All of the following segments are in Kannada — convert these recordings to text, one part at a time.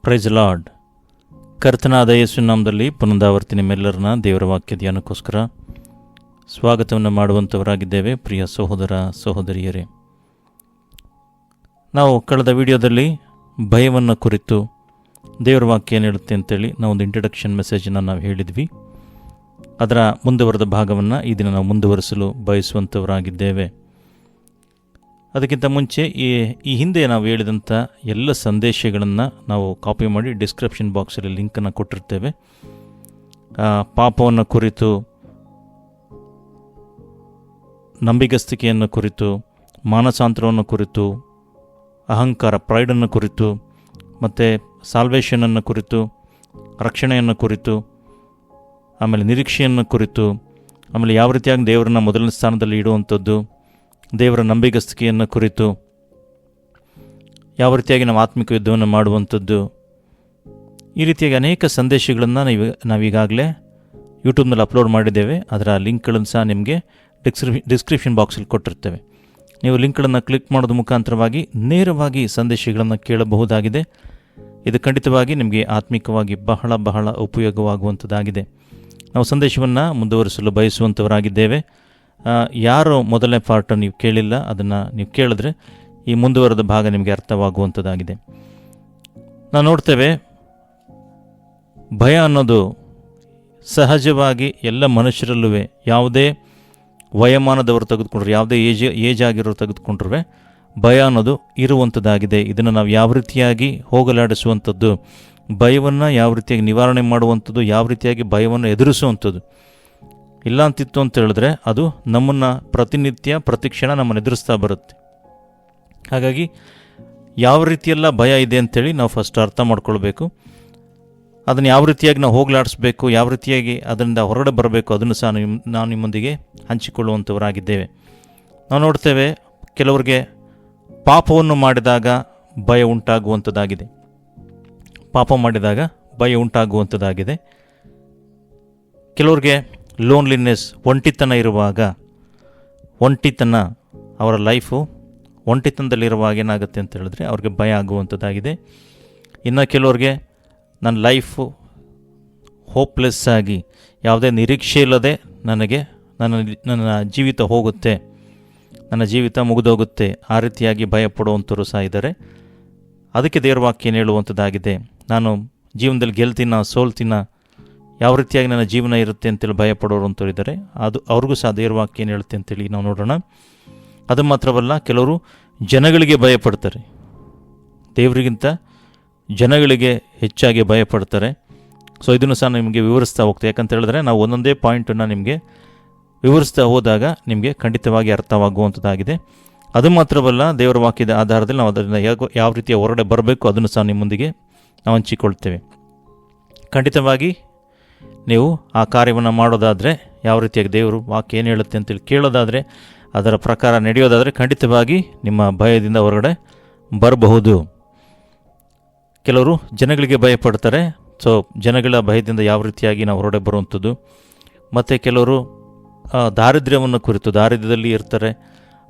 Price lord. ಕರ್ತನಾದ ಯೇಸು ನಾಮದಲ್ಲಿ ಪುನರಾವರ್ತಿ ನಿಮ್ಮೆಲ್ಲರನ್ನ ದೇವರ ವಾಕ್ಯ ಧ್ಯಾನಕ್ಕೋಸ್ಕರ ಸ್ವಾಗತವನ್ನು ಮಾಡುವಂಥವರಾಗಿದ್ದೇವೆ. ಪ್ರಿಯ ಸಹೋದರ ಸಹೋದರಿಯರೇ, ನಾವು ಕಳೆದ ವಿಡಿಯೋದಲ್ಲಿ ಭಯವನ್ನು ಕುರಿತು ದೇವರ ವಾಕ್ಯ ಏನು ಹೇಳುತ್ತೆ ಅಂತೇಳಿ ನಾವೊಂದು ಇಂಟ್ರಡಕ್ಷನ್ ಮೆಸೇಜನ್ನು ನಾವು ಹೇಳಿದ್ವಿ. ಅದರ ಮುಂದುವರೆದ ಭಾಗವನ್ನು ಈ ದಿನ ನಾವು ಮುಂದುವರಿಸಲು ಬಯಸುವಂಥವರಾಗಿದ್ದೇವೆ. ಅದಕ್ಕಿಂತ ಮುಂಚೆ ಈ ಹಿಂದೆ ನಾವು ಹೇಳಿದಂಥ ಎಲ್ಲ ಸಂದೇಶಗಳನ್ನು ನಾವು ಕಾಪಿ ಮಾಡಿ ಡಿಸ್ಕ್ರಿಪ್ಷನ್ ಬಾಕ್ಸಲ್ಲಿ ಲಿಂಕನ್ನು ಕೊಟ್ಟಿರ್ತೇವೆ. ಪಾಪವನ್ನು ಕುರಿತು, ನಂಬಿಗಸ್ತಿಕೆಯನ್ನು ಕುರಿತು, ಮಾನಸಾಂತರವನ್ನು ಕುರಿತು, ಅಹಂಕಾರ ಪ್ರೈಡನ್ನು ಕುರಿತು, ಮತ್ತು ಸಾಲ್ವೇಷನನ್ನು ಕುರಿತು, ರಕ್ಷಣೆಯನ್ನು ಕುರಿತು, ಆಮೇಲೆ ನಿರೀಕ್ಷೆಯನ್ನು ಕುರಿತು, ಆಮೇಲೆ ಯಾವ ರೀತಿಯಾಗಿ ದೇವರನ್ನ ಮೊದಲನೇ ಸ್ಥಾನದಲ್ಲಿ ಇಡುವಂಥದ್ದು, ದೇವರ ನಂಬಿಗಸ್ತಿಕೆಯನ್ನು ಕುರಿತು, ಯಾವ ರೀತಿಯಾಗಿ ನಾವು ಆತ್ಮಿಕ ಯುದ್ಧವನ್ನು ಮಾಡುವಂಥದ್ದು, ಈ ರೀತಿಯಾಗಿ ಅನೇಕ ಸಂದೇಶಗಳನ್ನು ನಾವೀಗಾಗಲೇ ಯೂಟ್ಯೂಬ್ನಲ್ಲಿ ಅಪ್ಲೋಡ್ ಮಾಡಿದ್ದೇವೆ. ಅದರ ಲಿಂಕ್ಗಳನ್ನು ಸಹ ನಿಮಗೆ ಡಿಸ್ಕ್ರಿಪ್ಷನ್ ಬಾಕ್ಸಲ್ಲಿ ಕೊಟ್ಟಿರ್ತೇವೆ. ನೀವು ಲಿಂಕ್ಗಳನ್ನು ಕ್ಲಿಕ್ ಮಾಡೋದ್ರ ಮುಖಾಂತರವಾಗಿ ನೇರವಾಗಿ ಸಂದೇಶಗಳನ್ನು ಕೇಳಬಹುದಾಗಿದೆ. ಇದು ಖಂಡಿತವಾಗಿ ನಿಮಗೆ ಆತ್ಮಿಕವಾಗಿ ಬಹಳ ಬಹಳ ಉಪಯೋಗವಾಗುವಂಥದ್ದಾಗಿದೆ. ನಾವು ಸಂದೇಶವನ್ನು ಮುಂದುವರಿಸಲು ಬಯಸುವಂಥವರಾಗಿದ್ದೇವೆ. ಯಾರು ಮೊದಲನೇ ಪಾರ್ಟನ್ನು ನೀವು ಕೇಳಿಲ್ಲ, ಅದನ್ನು ನೀವು ಕೇಳಿದ್ರೆ ಈ ಮುಂದುವರೆದ ಭಾಗ ನಿಮಗೆ ಅರ್ಥವಾಗುವಂಥದ್ದಾಗಿದೆ. ನಾವು ನೋಡ್ತೇವೆ, ಭಯ ಅನ್ನೋದು ಸಹಜವಾಗಿ ಎಲ್ಲ ಮನುಷ್ಯರಲ್ಲೂ, ಯಾವುದೇ ವಯೋಮಾನದವರು ತೆಗೆದುಕೊಂಡ್ರೆ, ಯಾವುದೇ ಏಜ್ ಆಗಿರೋರು ತೆಗೆದುಕೊಂಡ್ರೆ ಭಯ ಅನ್ನೋದು ಇರುವಂಥದ್ದಾಗಿದೆ. ಇದನ್ನು ನಾವು ಯಾವ ರೀತಿಯಾಗಿ ಹೋಗಲಾಡಿಸುವಂಥದ್ದು, ಭಯವನ್ನು ಯಾವ ರೀತಿಯಾಗಿ ನಿವಾರಣೆ ಮಾಡುವಂಥದ್ದು, ಯಾವ ರೀತಿಯಾಗಿ ಭಯವನ್ನು ಎದುರಿಸುವಂಥದ್ದು ಇಲ್ಲ ಅಂತಿತ್ತು ಅಂತ ಹೇಳಿದ್ರೆ ಅದು ನಮ್ಮನ್ನು ಪ್ರತಿನಿತ್ಯ ಪ್ರತಿಕ್ಷಣ ನಮ್ಮನ್ನು ಎದುರಿಸ್ತಾ ಬರುತ್ತೆ. ಹಾಗಾಗಿ ಯಾವ ರೀತಿಯೆಲ್ಲ ಭಯ ಇದೆ ಅಂಥೇಳಿ ನಾವು ಫಸ್ಟ್ ಅರ್ಥ ಮಾಡ್ಕೊಳ್ಬೇಕು. ಅದನ್ನು ಯಾವ ರೀತಿಯಾಗಿ ನಾವು ಹೋಗಲಾಡಿಸ್ಬೇಕು, ಯಾವ ರೀತಿಯಾಗಿ ಅದರಿಂದ ಹೊರಗಡೆ ಬರಬೇಕು, ಅದನ್ನು ಸಹ ನಾವು ನಿಮ್ಮೊಂದಿಗೆ ಹಂಚಿಕೊಳ್ಳುವಂಥವರಾಗಿದ್ದೇವೆ. ನಾವು ನೋಡ್ತೇವೆ, ಕೆಲವರಿಗೆ ಪಾಪವನ್ನು ಮಾಡಿದಾಗ ಭಯ ಉಂಟಾಗುವಂಥದ್ದಾಗಿದೆ. ಪಾಪ ಮಾಡಿದಾಗ ಭಯ ಉಂಟಾಗುವಂಥದ್ದಾಗಿದೆ. ಕೆಲವ್ರಿಗೆ ಲೋನ್ಲಿನೆಸ್, ಒಂಟಿತನ ಇರುವಾಗ, ಅವರ ಲೈಫು ಒಂಟಿತನದಲ್ಲಿರುವಾಗ ಏನಾಗುತ್ತೆ ಅಂತ ಹೇಳಿದ್ರೆ ಅವ್ರಿಗೆ ಭಯ ಆಗುವಂಥದ್ದಾಗಿದೆ. ಇನ್ನು ಕೆಲವ್ರಿಗೆ ನನ್ನ ಲೈಫು ಹೋಪ್ಲೆಸ್ ಆಗಿ, ಯಾವುದೇ ನಿರೀಕ್ಷೆ ಇಲ್ಲದೆ ನನ್ನ ಜೀವಿತ ಹೋಗುತ್ತೆ, ನನ್ನ ಜೀವಿತ ಮುಗಿದೋಗುತ್ತೆ, ಆ ರೀತಿಯಾಗಿ ಭಯ ಪಡುವಂಥವ್ರು ಸಹ ಇದ್ದಾರೆ. ಅದಕ್ಕೆ ದೇವರ ವಾಕ್ಯ ಹೇಳುವಂಥದ್ದಾಗಿದೆ, ನಾನು ಜೀವನದಲ್ಲಿ ಗೆಲ್ತೀನ ಸೋಲ್ತೀನ, ಯಾವ ರೀತಿಯಾಗಿ ನನ್ನ ಜೀವನ ಇರುತ್ತೆ ಅಂತೇಳಿ ಭಯ ಪಡೋರು ಅಂತವ್ರು ಇದ್ದಾರೆ. ಅದು ಅವ್ರಿಗೂ ಸಹ ದೇವರ ವಾಕ್ಯ ಏನು ಹೇಳುತ್ತೆ ಅಂತೇಳಿ ನಾವು ನೋಡೋಣ. ಅದು ಮಾತ್ರವಲ್ಲ, ಕೆಲವರು ಜನಗಳಿಗೆ ಭಯಪಡ್ತಾರೆ, ದೇವರಿಗಿಂತ ಜನಗಳಿಗೆ ಹೆಚ್ಚಾಗಿ ಭಯಪಡ್ತಾರೆ. ಸೊ ಇದನ್ನು ಸಹ ನಿಮಗೆ ವಿವರಿಸ್ತಾ ಹೋಗ್ತೇವೆ. ಯಾಕಂತ ಹೇಳಿದ್ರೆ ನಾವು ಒಂದೊಂದೇ ಪಾಯಿಂಟನ್ನು ನಿಮಗೆ ವಿವರಿಸ್ತಾ ಹೋದಾಗ ನಿಮಗೆ ಖಂಡಿತವಾಗಿ ಅರ್ಥವಾಗುವಂಥದ್ದಾಗಿದೆ. ಅದು ಮಾತ್ರವಲ್ಲ, ದೇವರ ವಾಕ್ಯದ ಆಧಾರದಲ್ಲಿ ನಾವು ಅದರಿಂದ ಯಾವ ರೀತಿಯ ಹೊರಗಡೆ ಬರಬೇಕು ಅದನ್ನು ಸಹ ನಿಮ್ಮೊಂದಿಗೆ ನಾವು ಹಂಚಿಕೊಳ್ತೇವೆ. ಖಂಡಿತವಾಗಿ ನೀವು ಆ ಕಾರ್ಯವನ್ನು ಮಾಡೋದಾದರೆ, ಯಾವ ರೀತಿಯಾಗಿ ದೇವರು ವಾಕ್ಯ ಏನು ಹೇಳುತ್ತೆ ಅಂತೇಳಿ ಕೇಳೋದಾದರೆ, ಅದರ ಪ್ರಕಾರ ನಡೆಯೋದಾದರೆ ಖಂಡಿತವಾಗಿ ನಿಮ್ಮ ಭಯದಿಂದ ಹೊರಗಡೆ ಬರಬಹುದು. ಕೆಲವರು ಜನಗಳಿಗೆ ಭಯಪಡ್ತಾರೆ. ಸೊ ಜನಗಳ ಭಯದಿಂದ ಯಾವ ರೀತಿಯಾಗಿ ನಾವು ಹೊರಗಡೆ ಬರುವಂಥದ್ದು. ಮತ್ತು ಕೆಲವರು ದಾರಿದ್ರ್ಯದಲ್ಲಿ ಇರ್ತಾರೆ,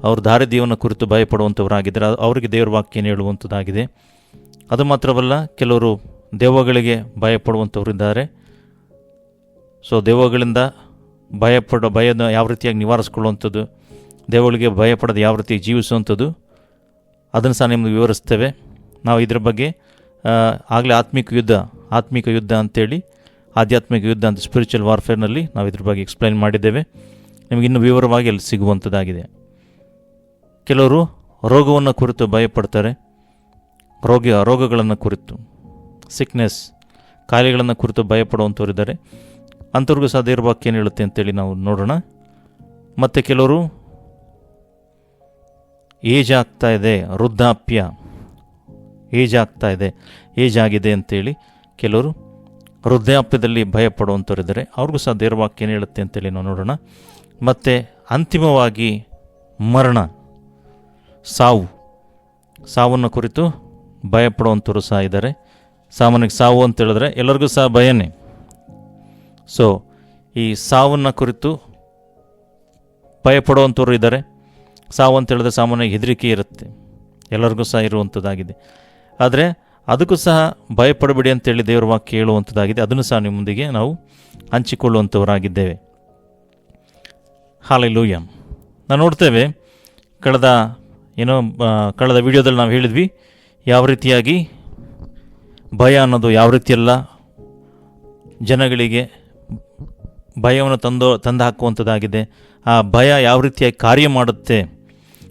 ಅವರು ದಾರಿದ್ರ್ಯವನ್ನು ಕುರಿತು ಭಯಪಡುವಂಥವರಾಗಿದ್ದರೆ ಅವರಿಗೆ ದೇವರ ವಾಕ್ಯ ಏನು ಹೇಳುವಂಥದ್ದಾಗಿದೆ. ಅದು ಮಾತ್ರವಲ್ಲ, ಕೆಲವರು ದೆವ್ವಗಳಿಗೆ ಭಯಪಡುವಂಥವರಿದ್ದಾರೆ. ಸೊ ದೆವ್ವಗಳಿಂದ ಭಯದ ಯಾವ ರೀತಿಯಾಗಿ ನಿವಾರಿಸ್ಕೊಳ್ಳುವಂಥದ್ದು, ದೆವ್ವಗಳಿಗೆ ಭಯಪಡೋದು ಯಾವ ರೀತಿ ಜೀವಿಸುವಂಥದ್ದು, ಅದನ್ನು ಸಹ ನಿಮಗೆ ವಿವರಿಸ್ತೇವೆ. ನಾವು ಇದರ ಬಗ್ಗೆ ಆಗಲೇ ಆತ್ಮಿಕ ಯುದ್ಧ ಅಂತೇಳಿ, ಆಧ್ಯಾತ್ಮಿಕ ಯುದ್ಧ ಅಂತ ಸ್ಪಿರಿಚುವಲ್ ವಾರ್ಫೇರ್ನಲ್ಲಿ ನಾವು ಇದ್ರ ಬಗ್ಗೆ ಎಕ್ಸ್ಪ್ಲೈನ್ ಮಾಡಿದ್ದೇವೆ. ನಿಮಗೆ ಇನ್ನೂ ವಿವರವಾಗಿ ಅಲ್ಲಿ ಸಿಗುವಂಥದ್ದಾಗಿದೆ. ಕೆಲವರು ರೋಗವನ್ನು ಕುರಿತು ಭಯಪಡ್ತಾರೆ, ರೋಗಗಳನ್ನು ಕುರಿತು, ಸಿಕ್ನೆಸ್, ಕಾಯಿಲೆಗಳನ್ನು ಕುರಿತು ಭಯಪಡುವಂಥವರಿದ್ದಾರೆ. ಅಂಥವ್ರಿಗೂ ಸಹ ದೇವರ ವಾಕ್ಯ ಏನು ಹೇಳುತ್ತೆ ಅಂತೇಳಿ ನಾವು ನೋಡೋಣ. ಮತ್ತು ಕೆಲವರು ಏಜ್ ಆಗ್ತಾ ಇದೆ, ವೃದ್ಧಾಪ್ಯ, ಏಜ್ ಆಗಿದೆ ಅಂತೇಳಿ ಕೆಲವರು ವೃದ್ಧಾಪ್ಯದಲ್ಲಿ ಭಯಪಡುವಂಥವರಿದ್ದಾರೆ. ಅವ್ರಿಗೂ ಸಹ ದೇವರ ವಾಕ್ಯ ಏನು ಹೇಳುತ್ತೆ ಅಂತೇಳಿ ನಾವು ನೋಡೋಣ. ಮತ್ತು ಅಂತಿಮವಾಗಿ ಮರಣ, ಸಾವನ್ನು ಕುರಿತು ಭಯಪಡುವಂಥವ್ರು ಸಹ ಇದ್ದಾರೆ. ಸಾಮಾನ್ಯಕ್ಕೆ ಸಾವು ಅಂತ ಹೇಳಿದ್ರೆ ಎಲ್ಲರಿಗೂ ಸಹ ಭಯನೇ. ಸೊ ಈ ಸಾವನ್ನು ಕುರಿತು ಭಯಪಡುವಂಥವ್ರು ಇದ್ದಾರೆ. ಸಾವು ಅಂತ ಹೇಳಿದ್ರೆ ಸಾಮಾನ್ಯವಾಗಿ ಹೆದರಿಕೆ ಇರುತ್ತೆ, ಎಲ್ಲರಿಗೂ ಸಹ ಇರುವಂಥದ್ದಾಗಿದೆ. ಆದರೆ ಅದಕ್ಕೂ ಸಹ ಭಯಪಡಬೇಡಿ ಅಂತೇಳಿ ದೇವರ ವಾಕ್ಯ ಹೇಳುವಂಥದ್ದಾಗಿದೆ. ಅದನ್ನು ಸಹ ನಿಮ್ಮೊಂದಿಗೆ ನಾವು ಹಂಚಿಕೊಳ್ಳುವಂಥವರಾಗಿದ್ದೇವೆ. ಹಾಲೆಲೂಯ. ನಾವು ನೋಡ್ತೇವೆ ಕಳೆದ ವಿಡಿಯೋದಲ್ಲಿ ನಾವು ಹೇಳಿದ್ವಿ ಯಾವ ರೀತಿಯಾಗಿ ಭಯ ಅನ್ನೋದು ಯಾವ ರೀತಿಯೆಲ್ಲ ಜನಗಳಿಗೆ ಭಯವನ್ನು ತಂದು ಹಾಕುವಂಥದ್ದಾಗಿದೆ. ಆ ಭಯ ಯಾವ ರೀತಿಯಾಗಿ ಕಾರ್ಯ ಮಾಡುತ್ತೆ,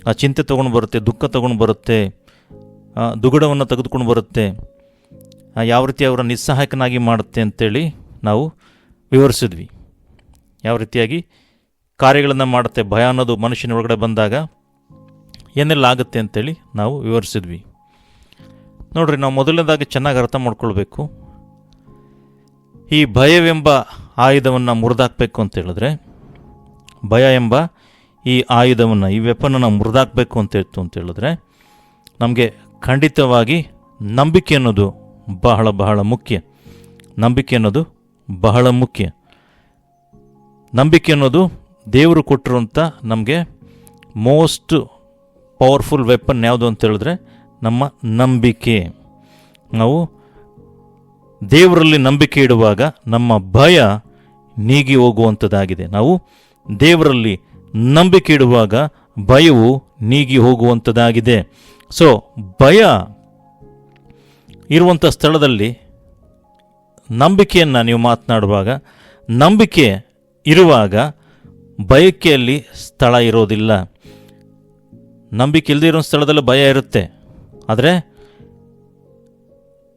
ಆ ಚಿಂತೆ ತೊಗೊಂಡು ಬರುತ್ತೆ, ದುಃಖ ತೊಗೊಂಡು ಬರುತ್ತೆ, ದುಗುಡವನ್ನು ತೆಗೆದುಕೊಂಡು ಬರುತ್ತೆ, ಯಾವ ರೀತಿ ಅವರ ನಿಸ್ಸಹಾಯಕನಾಗಿ ಮಾಡುತ್ತೆ ಅಂತೇಳಿ ನಾವು ವಿವರಿಸಿದ್ವಿ. ಯಾವ ರೀತಿಯಾಗಿ ಕಾರ್ಯಗಳನ್ನು ಮಾಡುತ್ತೆ ಭಯ ಅನ್ನೋದು ಮನುಷ್ಯನ ಒಳಗಡೆ ಬಂದಾಗ ಏನೆಲ್ಲ ಆಗುತ್ತೆ ಅಂತೇಳಿ ನಾವು ವಿವರಿಸಿದ್ವಿ. ನೋಡ್ರಿ, ನಾವು ಮೊದಲನೇದಾಗಿ ಚೆನ್ನಾಗಿ ಅರ್ಥ ಮಾಡ್ಕೊಳ್ಬೇಕು. ಈ ಭಯವೆಂಬ ಆಯುಧವನ್ನು ಮುರಿದಾಕಬೇಕು ಅಂತ ಹೇಳಿದ್ರೆ, ಭಯ ಎಂಬ ಈ ಆಯುಧವನ್ನು, ಈ ವೆಪನನ್ನು ಮುರಿದಾಕಬೇಕು ಅಂತ ಹೇಳಿದ್ರೆ ನಮಗೆ ಖಂಡಿತವಾಗಿ ನಂಬಿಕೆ ಅನ್ನೋದು ಬಹಳ ಬಹಳ ಮುಖ್ಯ. ನಂಬಿಕೆ ಅನ್ನೋದು ಬಹಳ ಮುಖ್ಯ. ನಂಬಿಕೆ ಅನ್ನೋದು ದೇವರು ಕೊಟ್ಟಿರುವಂಥ ನಮಗೆ ಮೋಸ್ಟ್ ಪವರ್ಫುಲ್ ವೆಪನ್ ಯಾವುದು ಅಂತ ಹೇಳಿದ್ರೆ ನಮ್ಮ ನಂಬಿಕೆ. ನಾವು ದೇವರಲ್ಲಿ ನಂಬಿಕೆ ಇಡುವಾಗ ನಮ್ಮ ಭಯ ನೀಗಿ ಹೋಗುವಂಥದ್ದಾಗಿದೆ. ನಾವು ದೇವರಲ್ಲಿ ನಂಬಿಕೆ ಇಡುವಾಗ ಭಯವು ನೀಗಿ ಹೋಗುವಂಥದ್ದಾಗಿದೆ. ಸೊ ಭಯ ಇರುವಂಥ ಸ್ಥಳದಲ್ಲಿ ನಂಬಿಕೆಯನ್ನು ನೀವು ಮಾತನಾಡುವಾಗ, ನಂಬಿಕೆ ಇರುವಾಗ ಭಯಕ್ಕೆ ಅಲ್ಲಿ ಸ್ಥಳ ಇರೋದಿಲ್ಲ. ನಂಬಿಕೆ ಇಲ್ಲದೇ ಇರೋ ಸ್ಥಳದಲ್ಲಿ ಭಯ ಇರುತ್ತೆ. ಆದರೆ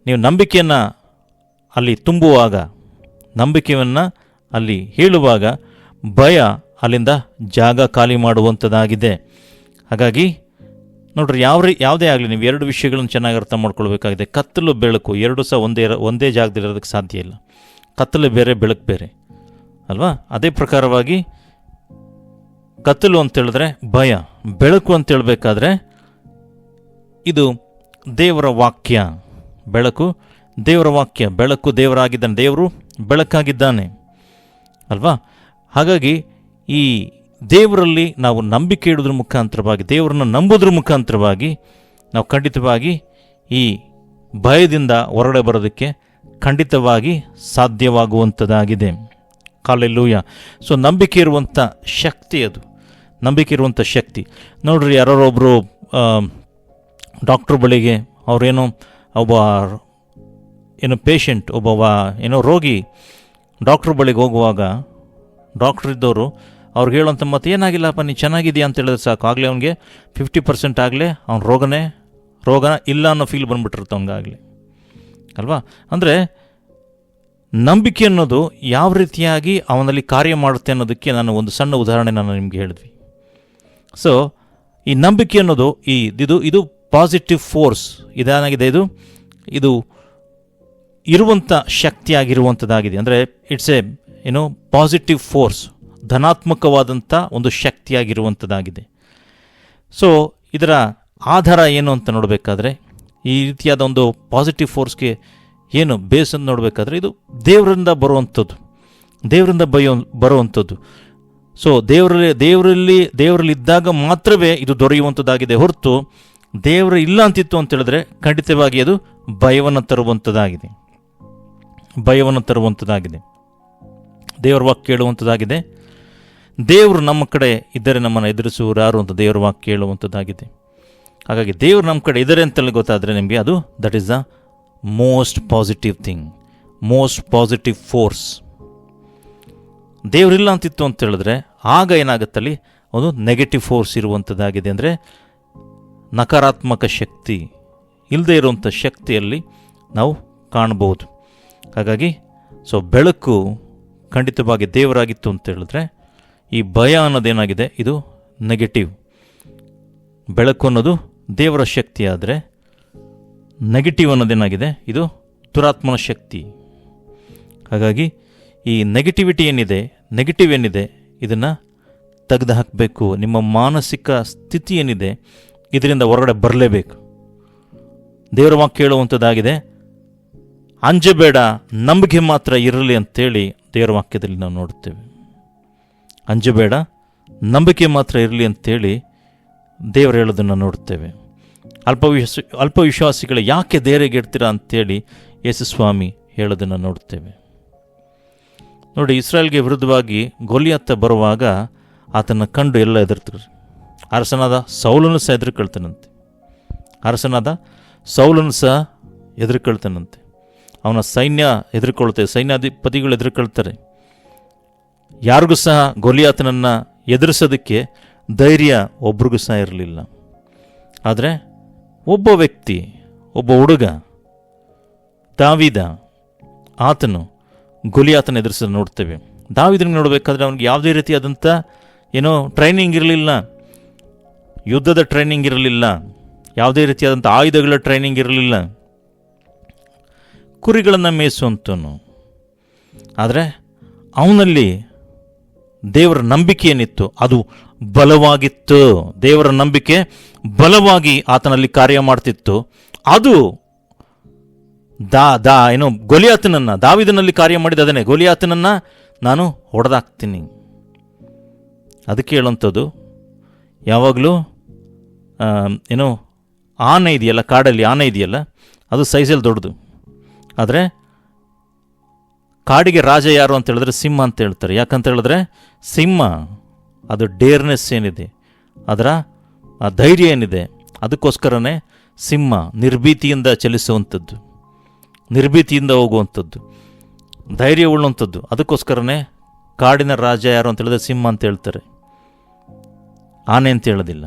ನೀವು ನಂಬಿಕೆಯನ್ನು ಅಲ್ಲಿ ತುಂಬುವಾಗ, ನಂಬಿಕೆಯನ್ನು ಅಲ್ಲಿ ಹೇಳುವಾಗ ಭಯ ಅಲ್ಲಿಂದ ಜಾಗ ಖಾಲಿ ಮಾಡುವಂಥದ್ದಾಗಿದೆ. ಹಾಗಾಗಿ ನೋಡ್ರಿ, ಯಾವುದೇ ಆಗಲಿ ನೀವು ಎರಡು ವಿಷಯಗಳನ್ನು ಚೆನ್ನಾಗಿ ಅರ್ಥ ಮಾಡ್ಕೊಳ್ಬೇಕಾಗಿದೆ. ಕತ್ತಲು ಬೆಳಕು ಎರಡೂ ಸಹ ಒಂದೇ ಜಾಗದಲ್ಲಿರೋದಕ್ಕೆ ಸಾಧ್ಯ ಇಲ್ಲ. ಕತ್ತಲು ಬೇರೆ, ಬೆಳಕು ಬೇರೆ ಅಲ್ವಾ? ಅದೇ ಪ್ರಕಾರವಾಗಿ ಕತ್ತಲು ಅಂತೇಳಿದ್ರೆ ಭಯ, ಬೆಳಕು ಅಂತೇಳಬೇಕಾದ್ರೆ ಇದು ದೇವರ ವಾಕ್ಯ. ಬೆಳಕು ದೇವರ ವಾಕ್ಯ, ಬೆಳಕು ದೇವರಾಗಿದ್ದಾನೆ, ದೇವರು ಬೆಳಕಾಗಿದ್ದಾನೆ ಅಲ್ವಾ? ಹಾಗಾಗಿ ಈ ದೇವರಲ್ಲಿ ನಾವು ನಂಬಿಕೆ ಇಡೋದ್ರ ಮುಖಾಂತರವಾಗಿ, ದೇವರನ್ನು ನಂಬೋದ್ರ ಮುಖಾಂತರವಾಗಿ ನಾವು ಖಂಡಿತವಾಗಿ ಈ ಭಯದಿಂದ ಹೊರಗಡೆ ಬರೋದಕ್ಕೆ ಖಂಡಿತವಾಗಿ ಸಾಧ್ಯವಾಗುವಂಥದ್ದಾಗಿದೆ. ಹಾಲೆಲೂಯ. ಸೊ ನಂಬಿಕೆ ಇರುವಂಥ ಶಕ್ತಿ ಅದು, ನಂಬಿಕೆ ಇರುವಂಥ ಶಕ್ತಿ. ನೋಡ್ರಿ, ಯಾರೊಬ್ಬರು ಡಾಕ್ಟ್ರ್ ಬಳಿಗೆ ಒಬ್ಬ ಪೇಷಂಟ್, ರೋಗಿ ಡಾಕ್ಟ್ರ್ ಬಳಿಗೆ ಹೋಗುವಾಗ ಡಾಕ್ಟ್ರ್ ಇದ್ದವರು ಅವ್ರಿಗೆ ಹೇಳುವಂಥ ಮತ್ತೆ ಏನಾಗಿಲ್ಲಪ್ಪ ನೀನು ಚೆನ್ನಾಗಿದೆಯಾ ಅಂತ ಹೇಳಿದ್ರೆ ಸಾಕು, ಆಗಲೇ ಅವನಿಗೆ 50% ಆಗಲೇ ಅವ್ನ ರೋಗ ಇಲ್ಲ ಅನ್ನೋ ಫೀಲ್ ಬಂದುಬಿಟ್ಟಿರುತ್ತೆ ಅವನಿಗಾಗಲಿ ಅಲ್ವಾ? ಅಂದರೆ ನಂಬಿಕೆ ಅನ್ನೋದು ಯಾವ ರೀತಿಯಾಗಿ ಅವನಲ್ಲಿ ಕಾರ್ಯ ಮಾಡುತ್ತೆ ಅನ್ನೋದಕ್ಕೆ ನಾನು ಒಂದು ಸಣ್ಣ ಉದಾಹರಣೆ ನಿಮಗೆ ಹೇಳಿದ್ವಿ. ಸೊ ಈ ನಂಬಿಕೆ ಅನ್ನೋದು ಇದು ಪಾಸಿಟಿವ್ ಫೋರ್ಸ್ ಇದೇನಾಗಿದೆ, ಇದು ಇರುವಂಥ ಶಕ್ತಿಯಾಗಿರುವಂಥದ್ದಾಗಿದೆ. ಅಂದರೆ ಇಟ್ಸ್ ಪಾಸಿಟಿವ್ ಫೋರ್ಸ್, ಧನಾತ್ಮಕವಾದಂಥ ಒಂದು ಶಕ್ತಿಯಾಗಿರುವಂಥದ್ದಾಗಿದೆ. ಸೊ ಇದರ ಆಧಾರ ಏನು ಅಂತ ನೋಡಬೇಕಾದ್ರೆ, ಈ ರೀತಿಯಾದ ಒಂದು ಪಾಸಿಟಿವ್ ಫೋರ್ಸ್ಗೆ ಏನು ಬೇಸ್ ಅಂತ ನೋಡಬೇಕಾದ್ರೆ ಇದು ದೇವರಿಂದ ಬರುವಂಥದ್ದು. ಸೊ ದೇವರಲ್ಲಿ ಇದ್ದಾಗ ಮಾತ್ರವೇ ಇದು ದೊರೆಯುವಂಥದ್ದಾಗಿದೆ ಹೊರತು ದೇವರು ಇಲ್ಲ ಅಂತಿತ್ತು ಅಂತ ಹೇಳಿದ್ರೆ ಖಂಡಿತವಾಗಿ ಅದು ಭಯವನ್ನು ತರುವಂಥದ್ದಾಗಿದೆ. ದೇವರ ವಾಕ್ಯ ಕೇಳುವಂಥದ್ದಾಗಿದೆ. ದೇವರು ನಮ್ಮ ಕಡೆ ಇದ್ದರೆ ನಮ್ಮನ್ನು ಎದುರಿಸುವರು ಯಾರು ಅಂತ ದೇವರ ವಾಕ್ಯ ಕೇಳುವಂಥದ್ದಾಗಿದೆ. ಹಾಗಾಗಿ ದೇವರು ನಮ್ಮ ಕಡೆ ಇದ್ದಾರೆ ಅಂತೇಳಿ ಗೊತ್ತಾದರೆ ನಿಮಗೆ ಅದು that is the most positive thing, most positive force. ದೇವರಿಲ್ಲ ಅಂತಿತ್ತು ಅಂತ ಹೇಳಿದ್ರೆ ಆಗ ಏನಾಗುತ್ತಲ್ಲಿ ಒಂದು ನೆಗೆಟಿವ್ ಫೋರ್ಸ್ ಇರುವಂಥದ್ದಾಗಿದೆ. ಅಂದರೆ ನಕಾರಾತ್ಮಕ ಶಕ್ತಿ ಇಲ್ಲದೆ ಇರುವಂಥ ಶಕ್ತಿಯಲ್ಲಿ ನಾವು ಕಾಣಬಹುದು. ಹಾಗಾಗಿ ಸೊ ಬೆಳಕು ಖಂಡಿತವಾಗಿ ದೇವರಾಗಿತ್ತು ಅಂತ ಹೇಳಿದ್ರೆ ಈ ಭಯ ಅನ್ನೋದೇನಾಗಿದೆ, ಇದು ನೆಗೆಟಿವ್. ಬೆಳಕು ಅನ್ನೋದು ದೇವರ ಶಕ್ತಿ ಆದರೆ ನೆಗೆಟಿವ್ ಅನ್ನೋದೇನಾಗಿದೆ, ಇದು ದುರಾತ್ಮನ ಶಕ್ತಿ. ಹಾಗಾಗಿ ಈ ನೆಗೆಟಿವ್ ಏನಿದೆ ಇದನ್ನು ತೆಗೆದು ಹಾಕಬೇಕು. ನಿಮ್ಮ ಮಾನಸಿಕ ಸ್ಥಿತಿ ಏನಿದೆ ಇದರಿಂದ ಹೊರಗಡೆ ಬರಲೇಬೇಕು. ದೇವರ ವಾಕ್ಯ ಹೇಳುವಂಥದ್ದಾಗಿದೆ, ಅಂಜಬೇಡ, ನಂಬಿಕೆ ಮಾತ್ರ ಇರಲಿ ಅಂತೇಳಿ ದೇವರ ವಾಕ್ಯದಲ್ಲಿ ನಾವು ನೋಡ್ತೇವೆ. ಅಂಜಬೇಡ, ನಂಬಿಕೆ ಮಾತ್ರ ಇರಲಿ ಅಂತೇಳಿ ದೇವರು ಹೇಳೋದನ್ನು ನೋಡ್ತೇವೆ. ಅಲ್ಪವಿಶ್ವಾಸಿಗಳು ಯಾಕೆ ಧೈರ್ಯಗೆಡ್ತೀರಾ ಅಂತೇಳಿ ಯೇಸು ಸ್ವಾಮಿ ಹೇಳೋದನ್ನು ನೋಡ್ತೇವೆ. ನೋಡಿ, ಇಸ್ರಾಯೇಲ್ಗೆ ವಿರುದ್ಧವಾಗಿ ಗೊಲಿಯಾತ ಬರುವಾಗ ಆತನ ಕಂಡು ಎಲ್ಲ ಹೆದರ್ತಾರೆ. ಅರಸನಾದ ಸೌಲನು ಸಹ ಹೆದರ್ಕೊಳ್ತಾನಂತೆ. ಅವನ ಸೈನ್ಯ ಹೆದರ್ಕೊಳ್ತೇವೆ, ಸೈನ್ಯಾಧಿಪತಿಗಳು ಹೆದರ್ಕೊಳ್ತಾರೆ. ಯಾರಿಗೂ ಸಹ ಗೊಲಿಯಾತನನ್ನು ಎದುರಿಸೋದಕ್ಕೆ ಧೈರ್ಯ ಒಬ್ರಿಗೂ ಸಹ ಇರಲಿಲ್ಲ. ಆದರೆ ಒಬ್ಬ ವ್ಯಕ್ತಿ, ಒಬ್ಬ ಹುಡುಗ ದಾವೀದ, ಆತನು ಗೊಲಿಯಾತನ ಎದುರಿಸೋದು ನೋಡ್ತೇವೆ. ದಾವೀದನಿಗೆ ನೋಡಬೇಕಾದ್ರೆ ಅವನಿಗೆ ಯಾವುದೇ ರೀತಿಯಾದಂಥ ಟ್ರೈನಿಂಗ್ ಇರಲಿಲ್ಲ, ಯುದ್ಧದ ಟ್ರೈನಿಂಗ್ ಇರಲಿಲ್ಲ, ಯಾವುದೇ ರೀತಿಯಾದಂಥ ಆಯುಧಗಳ ಟ್ರೈನಿಂಗ್ ಇರಲಿಲ್ಲ, ಕುರಿಗಳನ್ನು ಮೇಯಿಸುವಂತನು. ಆದರೆ ಅವನಲ್ಲಿ ದೇವರ ನಂಬಿಕೆ ಏನಿತ್ತು ಅದು ಬಲವಾಗಿತ್ತು. ದೇವರ ನಂಬಿಕೆ ಬಲವಾಗಿ ಆತನಲ್ಲಿ ಕಾರ್ಯ ಮಾಡ್ತಿತ್ತು. ಅದು ಗೊಲಿಯಾತನನ್ನು, ದಾವೀದನಲ್ಲಿ ಕಾರ್ಯ ಮಾಡಿದ ಅದನ್ನೇ ಗೊಲಿಯಾತನನ್ನು ನಾನು ಹೊಡೆದಾಕ್ತೀನಿ. ಅದಕ್ಕೆ ಹೇಳುವಂಥದ್ದು, ಯಾವಾಗಲೂ ಆನೆ ಇದೆಯಲ್ಲ, ಕಾಡಲ್ಲಿ ಆನೆ ಇದೆಯಲ್ಲ, ಅದು ಸೈಜಲ್ಲಿ ದೊಡ್ಡದು. ಆದರೆ ಕಾಡಿಗೆ ರಾಜ ಯಾರು ಅಂತ ಹೇಳಿದ್ರೆ ಸಿಂಹ ಅಂತ ಹೇಳ್ತಾರೆ. ಯಾಕಂತ ಹೇಳಿದ್ರೆ ಸಿಂಹ ಅದು ಡೇರ್ನೆಸ್ ಏನಿದೆ, ಅದರ ಧೈರ್ಯ ಏನಿದೆ, ಅದಕ್ಕೋಸ್ಕರನೇ ಸಿಂಹ ನಿರ್ಭೀತಿಯಿಂದ ಚಲಿಸುವಂಥದ್ದು, ನಿರ್ಭೀತಿಯಿಂದ ಹೋಗುವಂಥದ್ದು, ಧೈರ್ಯ ಉಳ್ಳುವಂಥದ್ದು. ಅದಕ್ಕೋಸ್ಕರನೇ ಕಾಡಿನ ರಾಜ ಯಾರು ಅಂತ ಹೇಳಿದ್ರೆ ಸಿಂಹ ಅಂತ ಹೇಳ್ತಾರೆ, ಆನೆ ಅಂತ ಹೇಳೋದಿಲ್ಲ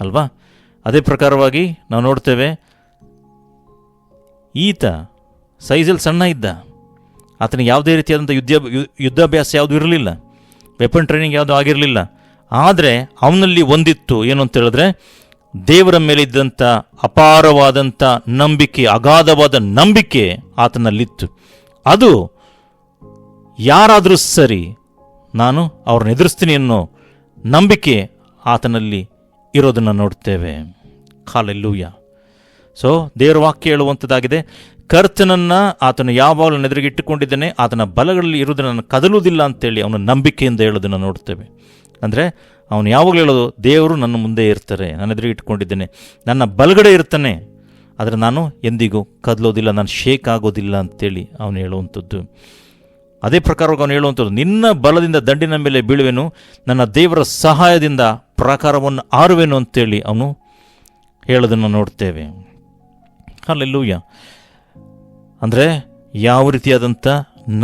ಅಲ್ವಾ? ಅದೇ ಪ್ರಕಾರವಾಗಿ ನಾವು ನೋಡ್ತೇವೆ, ಈತ ಸೈಜಲ್ಲಿ ಸಣ್ಣ ಇದ್ದ, ಆತನಿಗೆ ಯಾವುದೇ ರೀತಿಯಾದಂಥ ಯುದ್ಧಾಭ್ಯಾಸ ಯಾವುದೂ ಇರಲಿಲ್ಲ, ವೆಪನ್ ಟ್ರೈನಿಂಗ್ ಯಾವುದೂ ಆಗಿರಲಿಲ್ಲ. ಆದರೆ ಅವನಲ್ಲಿ ಒಂದಿತ್ತು, ಏನು ಅಂತ ಹೇಳಿದ್ರೆ ದೇವರ ಮೇಲಿದ್ದಂಥ ಅಪಾರವಾದಂಥ ನಂಬಿಕೆ, ಅಗಾಧವಾದ ನಂಬಿಕೆ ಆತನಲ್ಲಿತ್ತು. ಅದು ಯಾರಾದರೂ ಸರಿ ನಾನು ಅವ್ರನ್ನ ಎದುರಿಸ್ತೀನಿ ಅನ್ನೋ ನಂಬಿಕೆ ಆತನಲ್ಲಿ ಇರೋದನ್ನು ನೋಡ್ತೇವೆ. ಹಲ್ಲೆಲೂಯಾ. ಸೊ ದೇವರ ವಾಕ್ಯ ಹೇಳುವಂಥದ್ದಾಗಿದೆ, ಕರ್ತನನ್ನು ಆತನು ಯಾವಾಗಲೂ ಎದುರಿಗಿಟ್ಟುಕೊಂಡಿದ್ದಾನೆ, ಆತನ ಬಲಗಳಲ್ಲಿ ಇರುವುದನ್ನು ನಾನು ಕದಲುವುದಿಲ್ಲ ಅಂತೇಳಿ ಅವನ ನಂಬಿಕೆಯಿಂದ ಹೇಳೋದನ್ನು ನೋಡ್ತೇವೆ. ಅಂದರೆ ಅವನು ಯಾವಾಗಲೂ ಹೇಳೋದು, ದೇವರು ನನ್ನ ಮುಂದೆ ಇರ್ತಾರೆ, ನಾನು ಎದುರಿಗಿಟ್ಟುಕೊಂಡಿದ್ದೇನೆ, ನನ್ನ ಬಲಗಡೆ ಇರ್ತಾನೆ, ಆದರೆ ನಾನು ಎಂದಿಗೂ ಕದಲೋದಿಲ್ಲ, ನಾನು ಶೇಕ್ ಆಗೋದಿಲ್ಲ ಅಂತೇಳಿ ಅವನು ಹೇಳುವಂಥದ್ದು. ಅದೇ ಪ್ರಕಾರವಾಗಿ ಅವನು ಹೇಳುವಂಥದ್ದು, ನಿನ್ನ ಬಲದಿಂದ ದಂಡಿನ ಮೇಲೆ ಬೀಳುವೆನು, ನನ್ನ ದೇವರ ಸಹಾಯದಿಂದ ಪ್ರಾಕಾರವನ್ನು ಆರುವೆನು ಅಂತೇಳಿ ಅವನು ಹೇಳೋದನ್ನು ನೋಡ್ತೇವೆ. ಹಲ್ಲೆಲೂಯಾ. ಅಂದರೆ ಯಾವ ರೀತಿಯಾದಂಥ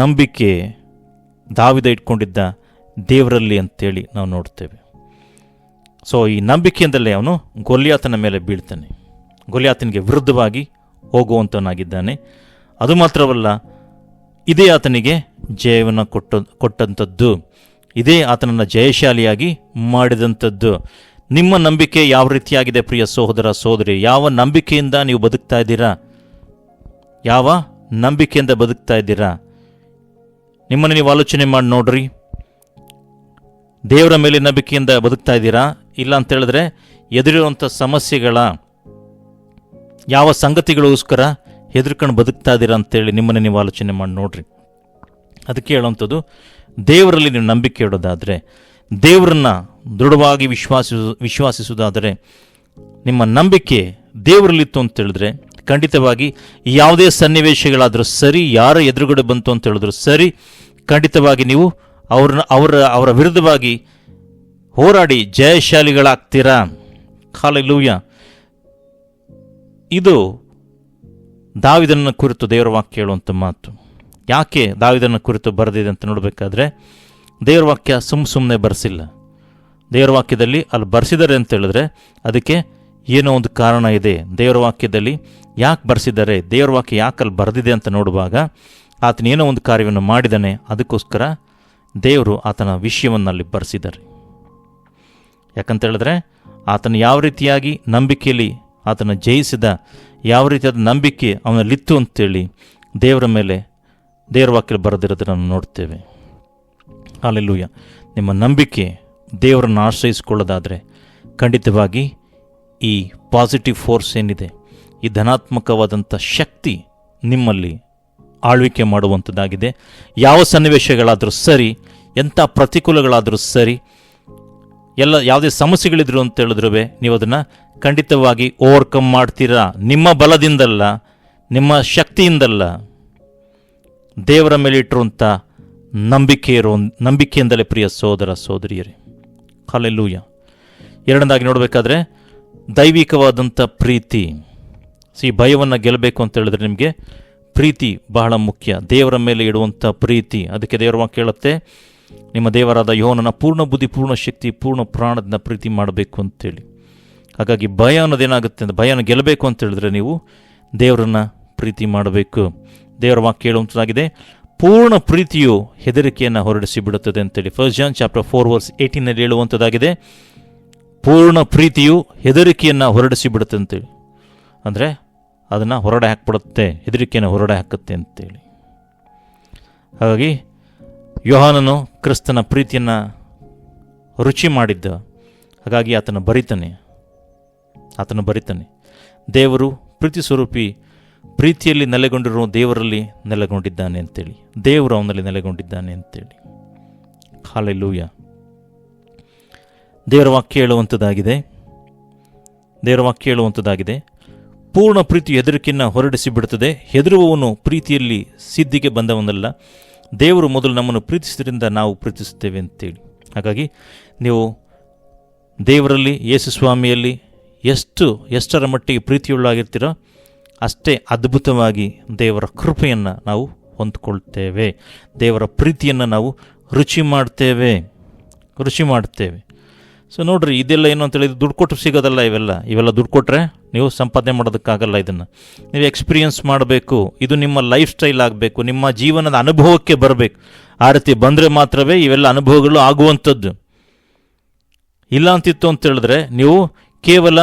ನಂಬಿಕೆ ದಾವೀದ ಇಟ್ಕೊಂಡಿದ್ದ ದೇವರಲ್ಲಿ ಅಂತೇಳಿ ನಾವು ನೋಡ್ತೇವೆ. ಸೊ ಈ ನಂಬಿಕೆಯಿಂದಲೇ ಅವನು ಗೊಲಿಯಾತನ ಮೇಲೆ ಬೀಳ್ತಾನೆ, ಗೊಲಿಯಾತನಿಗೆ ವಿರುದ್ಧವಾಗಿ ಹೋಗುವಂತನಾಗಿದ್ದಾನೆ. ಅದು ಮಾತ್ರವಲ್ಲ, ಇದೇ ಆತನಿಗೆ ಜಯವನ್ನು ಕೊಟ್ಟಂಥದ್ದು, ಇದೇ ಆತನನ್ನು ಜಯಶಾಲಿಯಾಗಿ ಮಾಡಿದಂಥದ್ದು. ನಿಮ್ಮ ನಂಬಿಕೆ ಯಾವ ರೀತಿಯಾಗಿದೆ ಪ್ರಿಯ ಸಹೋದರ ಸಹೋದರಿ? ಯಾವ ನಂಬಿಕೆಯಿಂದ ನೀವು ಬದುಕ್ತಾ ಇದ್ದೀರಾ? ಯಾವ ನಂಬಿಕೆಯಿಂದ ಬದುಕ್ತಾ ಇದ್ದೀರಾ? ನಿಮ್ಮನ್ನು ನೀವು ಆಲೋಚನೆ ಮಾಡಿ ನೋಡ್ರಿ. ದೇವರ ಮೇಲೆ ನಂಬಿಕೆಯಿಂದ ಬದುಕ್ತಾ ಇದ್ದೀರಾ? ಇಲ್ಲ ಅಂತ ಹೇಳಿದ್ರೆ ಎದುರಿರುವಂಥ ಸಮಸ್ಯೆಗಳ ಯಾವ ಸಂಗತಿಗಳಿಗೋಸ್ಕರ ಹೆದರ್ಕೊಂಡು ಬದುಕ್ತಾ ಇದ್ದೀರಾ ಅಂತೇಳಿ ನಿಮ್ಮನ್ನು ನೀವು ಆಲೋಚನೆ ಮಾಡಿ ನೋಡ್ರಿ. ಅದಕ್ಕೆ ಹೇಳುವಂಥದ್ದು, ದೇವರಲ್ಲಿ ನೀವು ನಂಬಿಕೆ ಇಡೋದಾದರೆ, ದೇವರನ್ನು ದೃಢವಾಗಿ ವಿಶ್ವಾಸಿಸುವುದಾದರೆ, ನಿಮ್ಮ ನಂಬಿಕೆ ದೇವರಲ್ಲಿತ್ತು ಅಂತ ಹೇಳಿದ್ರೆ ಖಂಡಿತವಾಗಿ ಯಾವುದೇ ಸನ್ನಿವೇಶಗಳಾದರೂ ಸರಿ, ಯಾರ ಎದುರುಗಡೆ ಬಂತು ಅಂತ ಹೇಳಿದ್ರು ಸರಿ, ಖಂಡಿತವಾಗಿ ನೀವು ಅವರ ವಿರುದ್ಧವಾಗಿ ಹೋರಾಡಿ ಜಯಶಾಲಿಗಳಾಗ್ತೀರಾ. ಹಲ್ಲೆಲೂಯಾ. ಇದು ದಾವೀದನ ಕುರಿತು ದೇವರ ವಾಕ್ಯ ಹೇಳುವಂಥ ಮಾತು. ಯಾಕೆ ದಾವೀದನ ಕುರಿತು ಬರೆದಿದೆ ಅಂತ ನೋಡಬೇಕಾದ್ರೆ, ದೇವರ ವಾಕ್ಯ ಸುಮ್ಮನೆ ಬರೆಸಿಲ್ಲ. ದೇವರ ವಾಕ್ಯದಲ್ಲಿ ಅಲ್ಲಿ ಬರೆಸಿದ್ದಾರೆ ಅಂತ ಹೇಳಿದ್ರೆ ಅದಕ್ಕೆ ಏನೋ ಒಂದು ಕಾರಣ ಇದೆ. ದೇವರ ವಾಕ್ಯದಲ್ಲಿ ಯಾಕೆ ಬರೆಸಿದ್ದಾರೆ, ದೇವರ ವಾಕ್ಯ ಯಾಕೆ ಅಲ್ಲಿ ಬರೆದಿದೆ ಅಂತ ನೋಡುವಾಗ ಆತನ ಏನೋ ಒಂದು ಕಾರ್ಯವನ್ನು ಮಾಡಿದ್ದಾನೆ, ಅದಕ್ಕೋಸ್ಕರ ದೇವರು ಆತನ ವಿಷಯವನ್ನು ಅಲ್ಲಿ ಬರೆಸಿದ್ದಾರೆ. ಯಾಕಂತ ಹೇಳಿದ್ರೆ ಆತನ ಯಾವ ರೀತಿಯಾಗಿ ನಂಬಿಕೆಯಲ್ಲಿ ಆತನ ಜಯಿಸಿದ, ಯಾವ ರೀತಿಯಾದ ನಂಬಿಕೆ ಅವನಲ್ಲಿತ್ತು ಅಂತೇಳಿ ದೇವರ ಮೇಲೆ ದೇವರ ವಾಕ್ಯ ಬರೆದಿರೋದನ್ನು ನೋಡ್ತೇವೆ. ಹಲ್ಲೆಲೂಯಾ. ನಿಮ್ಮ ನಂಬಿಕೆ ದೇವರನ್ನು ಆಶ್ರಯಿಸಿಕೊಳ್ಳೋದಾದರೆ ಖಂಡಿತವಾಗಿ ಈ ಪಾಸಿಟಿವ್ ಫೋರ್ಸ್ ಏನಿದೆ, ಈ ಧನಾತ್ಮಕವಾದಂಥ ಶಕ್ತಿ ನಿಮ್ಮಲ್ಲಿ ಆಳ್ವಿಕೆ ಮಾಡುವಂಥದ್ದಾಗಿದೆ. ಯಾವ ಸನ್ನಿವೇಶಗಳಾದರೂ ಸರಿ, ಎಂಥ ಪ್ರತಿಕೂಲಗಳಾದರೂ ಸರಿ, ಯಾವುದೇ ಸಮಸ್ಯೆಗಳಿದ್ರು ಅಂತ ಹೇಳಿದ್ರು ನೀವು ಅದನ್ನು ಖಂಡಿತವಾಗಿ ಓವರ್ಕಮ್ ಮಾಡ್ತೀರಾ. ನಿಮ್ಮ ಬಲದಿಂದಲ್ಲ, ನಿಮ್ಮ ಶಕ್ತಿಯಿಂದಲ್ಲ, ದೇವರ ಮೇಲೆ ಇಟ್ಟಿರುವಂಥ ನಂಬಿಕೆಯಿಂದಲೇ ಪ್ರಿಯ ಸೋದರ ಸೋದರಿಯರೇ. ಹಲ್ಲೆಲೂಯ. ಎರಡನೇದಾಗಿ ನೋಡಬೇಕಾದ್ರೆ ದೈವಿಕವಾದಂಥ ಪ್ರೀತಿ. ಭಯವನ್ನು ಗೆಲ್ಲಬೇಕು ಅಂತ ಹೇಳಿದ್ರೆ ನಿಮಗೆ ಪ್ರೀತಿ ಬಹಳ ಮುಖ್ಯ. ದೇವರ ಮೇಲೆ ಇಡುವಂಥ ಪ್ರೀತಿ. ಅದಕ್ಕೆ ದೇವರ ವಾಕ್ಯ ಹೇಳುತ್ತೆ, ನಿಮ್ಮ ದೇವರಾದ ಯೆಹೋವನನ್ನ ಪೂರ್ಣ ಬುದ್ಧಿ, ಪೂರ್ಣ ಶಕ್ತಿ, ಪೂರ್ಣ ಪ್ರಾಣದಿಂದ ಪ್ರೀತಿ ಮಾಡಬೇಕು ಅಂತೇಳಿ. ಹಾಗಾಗಿ ಭಯ ಅನ್ನೋದೇನಾಗುತ್ತೆ ಅಂದರೆ, ಭಯನ ಗೆಲ್ಲಬೇಕು ಅಂತ ಹೇಳಿದ್ರೆ ನೀವು ದೇವರನ್ನು ಪ್ರೀತಿ ಮಾಡಬೇಕು. ದೇವರ ವಾಕ್ಯ ಹೇಳುವಂಥದ್ದಾಗಿದೆ, ಪೂರ್ಣ ಪ್ರೀತಿಯು ಹೆದರಿಕೆಯನ್ನು ಹೊರಡಿಸಿ ಬಿಡುತ್ತದೆ ಅಂತೇಳಿ. 1 John chapter 4:18 ಹೇಳುವಂಥದ್ದಾಗಿದೆ, ಪೂರ್ಣ ಪ್ರೀತಿಯು ಹೆದರಿಕೆಯನ್ನು ಹೊರಡಿಸಿ ಬಿಡುತ್ತೆ ಅಂತೇಳಿ. ಅಂದರೆ ಅದನ್ನು ಹೊರಡೆ ಹಾಕ್ಬಿಡುತ್ತೆ, ಹೆದರಿಕೆಯನ್ನು ಹೊರಡೆ ಹಾಕುತ್ತೆ ಅಂತೇಳಿ. ಹಾಗಾಗಿ ಯೋಹಾನನು ಕ್ರಿಸ್ತನ ಪ್ರೀತಿಯನ್ನು ರುಚಿ ಮಾಡಿದ್ದ. ಹಾಗಾಗಿ ಆತನ ಬರಿತಾನೆ. ದೇವರು ಪ್ರೀತಿ ಸ್ವರೂಪಿ, ಪ್ರೀತಿಯಲ್ಲಿ ನೆಲೆಗೊಂಡಿರುವ ದೇವರಲ್ಲಿ ನೆಲೆಗೊಂಡಿದ್ದಾನೆ ಅಂತೇಳಿ, ದೇವರು ಅವನಲ್ಲಿ ನೆಲೆಗೊಂಡಿದ್ದಾನೆ ಅಂತೇಳಿ. ಹಲ್ಲೆಲೂಯ. ದೇವರ ವಾಕ್ಯ ಹೇಳುವಂಥದ್ದಾಗಿದೆ, ಪೂರ್ಣ ಪ್ರೀತಿ ಹೆದರಿಕೆಯನ್ನು ಹೊರಡಿಸಿ ಬಿಡುತ್ತದೆ. ಹೆದರುವವನು ಪ್ರೀತಿಯಲ್ಲಿ ಸಿದ್ಧಿಗೆ ಬಂದವನಲ್ಲ, ದೇವರು ಮೊದಲು ನಮ್ಮನ್ನು ಪ್ರೀತಿಸಿದ್ರಿಂದ ನಾವು ಪ್ರೀತಿಸುತ್ತೇವೆ ಅಂತೇಳಿ. ಹಾಗಾಗಿ ನೀವು ದೇವರಲ್ಲಿ, ಯೇಸು ಸ್ವಾಮಿಯಲ್ಲಿ ಎಷ್ಟರ ಮಟ್ಟಿಗೆ ಪ್ರೀತಿಯುಳ್ಳಾಗಿರ್ತೀರೋ ಅಷ್ಟೇ ಅದ್ಭುತವಾಗಿ ದೇವರ ಕೃಪೆಯನ್ನು ನಾವು ಹೊಂದ್ಕೊಳ್ತೇವೆ, ದೇವರ ಪ್ರೀತಿಯನ್ನು ನಾವು ರುಚಿ ಮಾಡ್ತೇವೆ. ಸೊ ನೋಡ್ರಿ, ಇದೆಲ್ಲ ಏನು ಅಂತೇಳಿ ದುಡ್ಡು ಕೊಟ್ಟು ಸಿಗೋದಲ್ಲ. ಇವೆಲ್ಲ ದುಡ್ಡು ಕೊಟ್ಟರೆ ನೀವು ಸಂಪಾದನೆ ಮಾಡೋದಕ್ಕಾಗಲ್ಲ. ಇದನ್ನು ನೀವು ಎಕ್ಸ್ಪೀರಿಯನ್ಸ್ ಮಾಡಬೇಕು. ಇದು ನಿಮ್ಮ ಲೈಫ್ ಸ್ಟೈಲ್ ಆಗಬೇಕು, ನಿಮ್ಮ ಜೀವನದ ಅನುಭವಕ್ಕೆ ಬರಬೇಕು. ಆ ರೀತಿ ಬಂದರೆ ಮಾತ್ರವೇ ಇವೆಲ್ಲ ಅನುಭವಗಳು ಆಗುವಂಥದ್ದು. ಇಲ್ಲ ಅಂತಿತ್ತು ಅಂತ ಹೇಳಿದ್ರೆ ನೀವು ಕೇವಲ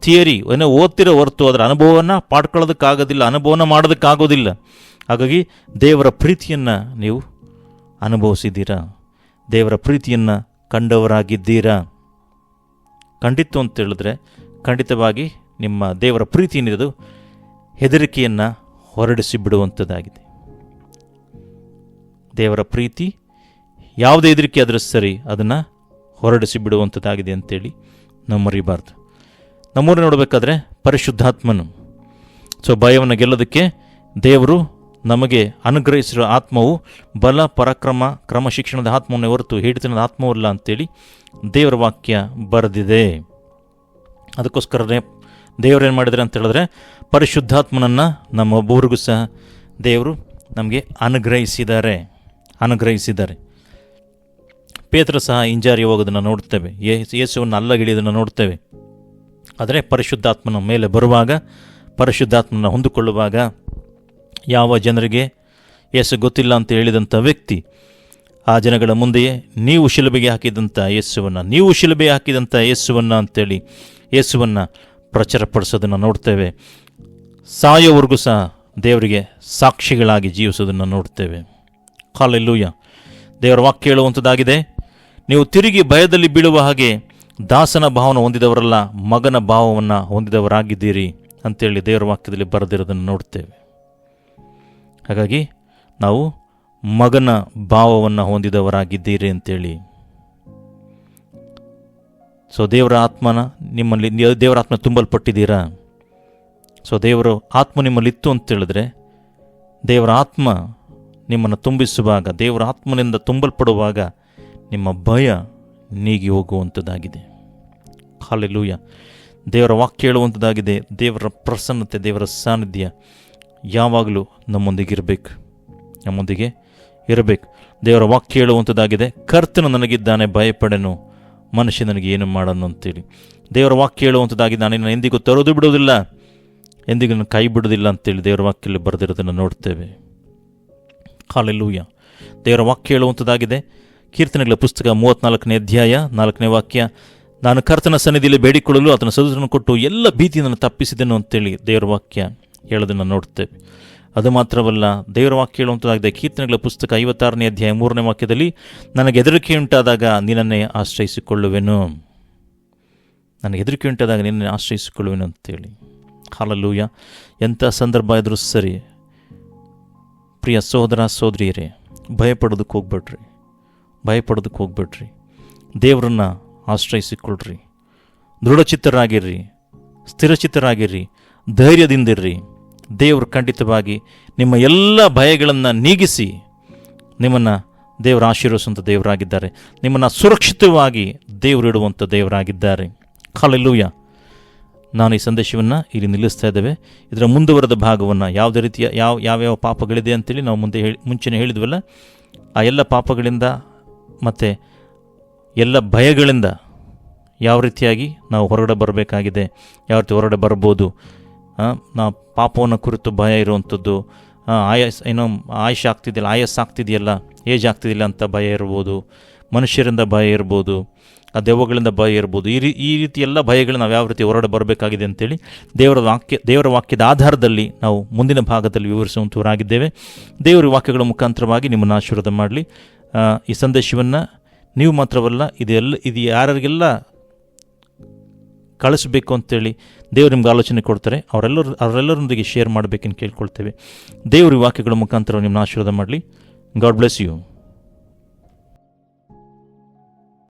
ಥಿಯರಿ ಓದ್ತಿರೋ ಹೊರತು ಅದರ ಅನುಭವವನ್ನು ಪಾಡ್ಕೊಳ್ಳೋದಕ್ಕಾಗೋದಿಲ್ಲ, ಅನುಭವನ ಮಾಡೋದಕ್ಕಾಗೋದಿಲ್ಲ. ಹಾಗಾಗಿ ದೇವರ ಪ್ರೀತಿಯನ್ನು ನೀವು ಅನುಭವಿಸಿದ್ದೀರಾ, ದೇವರ ಪ್ರೀತಿಯನ್ನು ಕಂಡವರಾಗಿದ್ದೀರಾ. ಕಂಡಿತ್ತು ಅಂತ ಹೇಳಿದ್ರೆ ಖಂಡಿತವಾಗಿ ನಿಮ್ಮ ದೇವರ ಪ್ರೀತಿ ಏನಿರೋದು ಹೆದರಿಕೆಯನ್ನು ಹೊರಡಿಸಿ ಬಿಡುವಂಥದ್ದಾಗಿದೆ. ದೇವರ ಪ್ರೀತಿ ಯಾವುದೇ ಹೆದರಿಕೆ ಆದರೂ ಸರಿ ಅದನ್ನು ಹೊರಡಿಸಿ ಬಿಡುವಂಥದ್ದಾಗಿದೆ ಅಂತೇಳಿ ನಾವು ಮರಿಬಾರ್ದು. ನಮ್ಮೂರು ನೋಡಬೇಕಾದ್ರೆ ಪರಿಶುದ್ಧಾತ್ಮನು. ಭಯವನ್ನು ಗೆಲ್ಲೋದಕ್ಕೆ ದೇವರು ನಮಗೆ ಅನುಗ್ರಹಿಸಿರೋ ಆತ್ಮವು ಬಲ, ಪರಾಕ್ರಮ, ಕ್ರಮಶಿಕ್ಷಣದ ಆತ್ಮವನ್ನು ಹೊರತು ಹಿಡಿತನದ ಆತ್ಮವಲ್ಲ ಅಂತೇಳಿ ದೇವರ ವಾಕ್ಯ ಬರೆದಿದೆ. ಅದಕ್ಕೋಸ್ಕರನೇ ದೇವರೇನು ಮಾಡಿದರೆ ಅಂತ ಹೇಳಿದ್ರೆ ಪರಿಶುದ್ಧಾತ್ಮನನ್ನು ನಮ್ಮೊಬ್ಬರಿಗೂ ಸಹ ದೇವರು ನಮಗೆ ಅನುಗ್ರಹಿಸಿದ್ದಾರೆ. ಪೇತ್ರ ಸಹ ಹಿಂಜಾರಿ ಹೋಗೋದನ್ನು ನೋಡ್ತೇವೆ, ಯೇಸುವನ್ನು ಅಲ್ಲಗಿಳಿಯೋದನ್ನು ನೋಡ್ತೇವೆ. ಆದರೆ ಪರಿಶುದ್ಧಾತ್ಮನ ಮೇಲೆ ಬರುವಾಗ, ಪರಿಶುದ್ಧಾತ್ಮನ ಹೊಂದಿಕೊಳ್ಳುವಾಗ, ಯಾವ ಜನರಿಗೆ ಯೇಸು ಗೊತ್ತಿಲ್ಲ ಅಂತ ಹೇಳಿದಂಥ ವ್ಯಕ್ತಿ ಆ ಜನಗಳ ಮುಂದೆಯೇ ನೀವು ಶಿಲುಬೆಗೆ ಹಾಕಿದಂಥ ಯೇಸುವನ್ನು ಅಂತೇಳಿ ಯೇಸುವನ್ನು ಪ್ರಚಾರಪಡಿಸೋದನ್ನು ನೋಡ್ತೇವೆ. ಸಾಯೋವರೆಗೂ ಸಹ ದೇವರಿಗೆ ಸಾಕ್ಷಿಗಳಾಗಿ ಜೀವಿಸೋದನ್ನು ನೋಡ್ತೇವೆ. ಹಲ್ಲೆಲೂಯ. ದೇವರ ವಾಕ್ಯ ಹೇಳುವಂಥದ್ದಾಗಿದೆ, ನೀವು ತಿರುಗಿ ಭಯದಲ್ಲಿ ಬೀಳುವ ಹಾಗೆ ದಾಸನ ಭಾವವನ್ನು ಹೊಂದಿದವರಲ್ಲ, ಮಗನ ಭಾವವನ್ನು ಹೊಂದಿದವರಾಗಿದ್ದೀರಿ ಅಂತೇಳಿ ದೇವರ ವಾಕ್ಯದಲ್ಲಿ ಬರೆದಿರೋದನ್ನು ನೋಡ್ತೇವೆ. ಹಾಗಾಗಿ ನಾವು ಮಗನ ಭಾವವನ್ನು ಹೊಂದಿದವರಾಗಿದ್ದೀರಿ ಅಂತೇಳಿ. ದೇವರ ಆತ್ಮನ ನಿಮ್ಮಲ್ಲಿ, ದೇವರ ಆತ್ಮ ತುಂಬಲ್ಪಟ್ಟಿದ್ದೀರಾ? ದೇವರ ಆತ್ಮ ನಿಮ್ಮಲ್ಲಿ ಇತ್ತು ಅಂತೇಳಿದ್ರೆ, ದೇವರ ಆತ್ಮ ನಿಮ್ಮನ್ನು ತುಂಬಿಸುವಾಗ, ದೇವರ ಆತ್ಮನಿಂದ ತುಂಬಲ್ಪಡುವಾಗ ನಿಮ್ಮ ಭಯ ನೀಗಿ ಹೋಗುವಂಥದ್ದಾಗಿದೆ. ಹಲ್ಲೆಲೂಯ. ದೇವರ ವಾಕ್ಯ ಹೇಳುವಂಥದ್ದಾಗಿದೆ, ದೇವರ ಪ್ರಸನ್ನತೆ, ದೇವರ ಸಾನ್ನಿಧ್ಯ ಯಾವಾಗಲೂ ನಮ್ಮೊಂದಿಗೆ ಇರಬೇಕು. ದೇವರ ವಾಕ್ಯ ಹೇಳುವಂಥದ್ದಾಗಿದೆ, ಕರ್ತನು ನನಗಿದ್ದಾನೆ, ಭಯಪಡೆನು, ಮನುಷ್ಯ ನನಗೆ ಏನು ಮಾಡನು ಅಂತೇಳಿ. ದೇವರ ವಾಕ್ಯ ಹೇಳುವಂಥದ್ದಾಗಿದೆ, ನಾನು ಎಂದಿಗೂ ತರೋದು ಬಿಡೋದಿಲ್ಲ, ಎಂದಿಗೂ ನಾನು ಕೈ ಬಿಡೋದಿಲ್ಲ ಅಂತೇಳಿ ದೇವರ ವಾಕ್ಯದಲ್ಲಿ ಬರೆದಿರೋದನ್ನು ನೋಡ್ತೇವೆ. ಹಲ್ಲೆಲೂಯ. ದೇವರ ವಾಕ್ಯ ಹೇಳುವಂಥದ್ದಾಗಿದೆ, ಕೀರ್ತನೆಗಳ ಪುಸ್ತಕ 34ನೇ ಅಧ್ಯಾಯ 4ನೇ ವಾಕ್ಯ, ನಾನು ಕರ್ತನ ಸನ್ನಿಧಿಯಲ್ಲಿ ಬೇಡಿಕೊಳ್ಳಲು ಆತನ ಸದುತರನ್ನು ಕೊಟ್ಟು ಎಲ್ಲ ಭೀತಿಯನ್ನು ತಪ್ಪಿಸಿದೆನು ಅಂತೇಳಿ ದೇವರ ವಾಕ್ಯ ಹೇಳೋದನ್ನು ನೋಡ್ತೇವೆ. ಅದು ಮಾತ್ರವಲ್ಲ, ದೇವರ ವಾಕ್ಯ ಹೇಳುವಂಥದ್ದಾಗಿದೆ, ಕೀರ್ತನೆಗಳ ಪುಸ್ತಕ 56ನೇ ಅಧ್ಯಾಯ 3ನೇ ವಾಕ್ಯದಲ್ಲಿ, ನನಗೆ ಹೆದರಿಕೆ ಉಂಟಾದಾಗ ನಿನ್ನನ್ನೇ ಆಶ್ರಯಿಸಿಕೊಳ್ಳುವೆನು ಅಂತೇಳಿ. ಹಲ್ಲೆಲೂಯ. ಎಂಥ ಸಂದರ್ಭ ಇದ್ರೂ ಸರಿ ಪ್ರಿಯ ಸಹೋದರ ಸಹೋದರಿಯರೇ, ಭಯಪಡೋದಕ್ಕೆ ಹೋಗ್ಬೇಡ್ರಿ. ದೇವರನ್ನು ಆಶ್ರಯಿಸಿಕೊಳ್ಳ್ರಿ. ದೃಢಚಿತ್ತರಾಗಿರ್ರಿ, ಸ್ಥಿರಚಿತ್ತರಾಗಿರ್ರಿ, ಧೈರ್ಯದಿಂದಿರ್ರಿ. ದೇವರು ಖಂಡಿತವಾಗಿ ನಿಮ್ಮ ಎಲ್ಲ ಭಯಗಳನ್ನು ನೀಗಿಸಿ ನಿಮ್ಮನ್ನು ದೇವರು ಆಶೀರ್ವದಿಸುವಂಥ ದೇವರಾಗಿದ್ದಾರೆ. ನಿಮ್ಮನ್ನು ಸುರಕ್ಷಿತವಾಗಿ ದೇವರು ಇಡುವಂಥ ದೇವರಾಗಿದ್ದಾರೆ. ಹಲ್ಲೆಲೂಯ. ನಾನು ಈ ಸಂದೇಶವನ್ನು ಇಲ್ಲಿ ನಿಲ್ಲಿಸ್ತಾ ಇದ್ದೇವೆ. ಇದರ ಮುಂದುವರೆದ ಭಾಗವನ್ನು ಯಾವುದೇ ರೀತಿಯ ಯಾವ್ಯಾವ ಪಾಪಗಳಿದೆ ಅಂತೇಳಿ ನಾವು ಮುಂಚೆನೇ ಹೇಳಿದ್ವಲ್ಲ, ಆ ಎಲ್ಲ ಪಾಪಗಳಿಂದ ಮತ್ತು ಎಲ್ಲ ಭಯಗಳಿಂದ ಯಾವ ರೀತಿಯಾಗಿ ನಾವು ಹೊರಗಡೆ ಬರಬೇಕಾಗಿದೆ, ಯಾವ ರೀತಿ ಹೊರಗಡೆ ಬರ್ಬೋದು, ನಾವು ಪಾಪವನ್ನು ಕುರಿತು ಭಯ ಇರುವಂಥದ್ದು, ಆಯಸ್ ಆಗ್ತಿದೆಯಲ್ಲ, ಏಜ್ ಆಗ್ತಿದೆಯಲ್ಲ ಅಂತ ಭಯ ಇರ್ಬೋದು, ಮನುಷ್ಯರಿಂದ ಭಯ ಇರ್ಬೋದು, ಆ ದೆವ್ವಗಳಿಂದ ಭಯ ಇರ್ಬೋದು. ಈ ರೀತಿ ಎಲ್ಲ ಭಯಗಳು ನಾವು ಯಾವ ರೀತಿ ಹೊರಗಡೆ ಬರಬೇಕಾಗಿದೆ ಅಂತೇಳಿ ದೇವರ ವಾಕ್ಯದ ಆಧಾರದಲ್ಲಿ ನಾವು ಮುಂದಿನ ಭಾಗದಲ್ಲಿ ವಿವರಿಸುವಂಥವರಾಗಿದ್ದೇವೆ. ದೇವರ ವಾಕ್ಯಗಳ ಮುಖಾಂತರವಾಗಿ ನಿಮ್ಮನ್ನು ಆಶೀರ್ವಾದ ಮಾಡಲಿ. ಈ ಸಂದೇಶವನ್ನು ನೀವು ಮಾತ್ರವಲ್ಲ, ಇದು ಯಾರಿಗೆಲ್ಲ ಕಳಿಸ್ಬೇಕು ಅಂತೇಳಿ ದೇವರು ನಿಮ್ಗೆ ಆಲೋಚನೆ ಕೊಡ್ತಾರೆ, ಅವರೆಲ್ಲರೊಂದಿಗೆ ಶೇರ್ ಮಾಡಬೇಕೆಂದು ಕೇಳ್ಕೊಳ್ತೇವೆ. ದೇವರು ಈ ವಾಕ್ಯಗಳ ಮುಖಾಂತರ ನಿಮ್ಮನ್ನು ಆಶೀರ್ವಾದ ಮಾಡಲಿ. God bless you.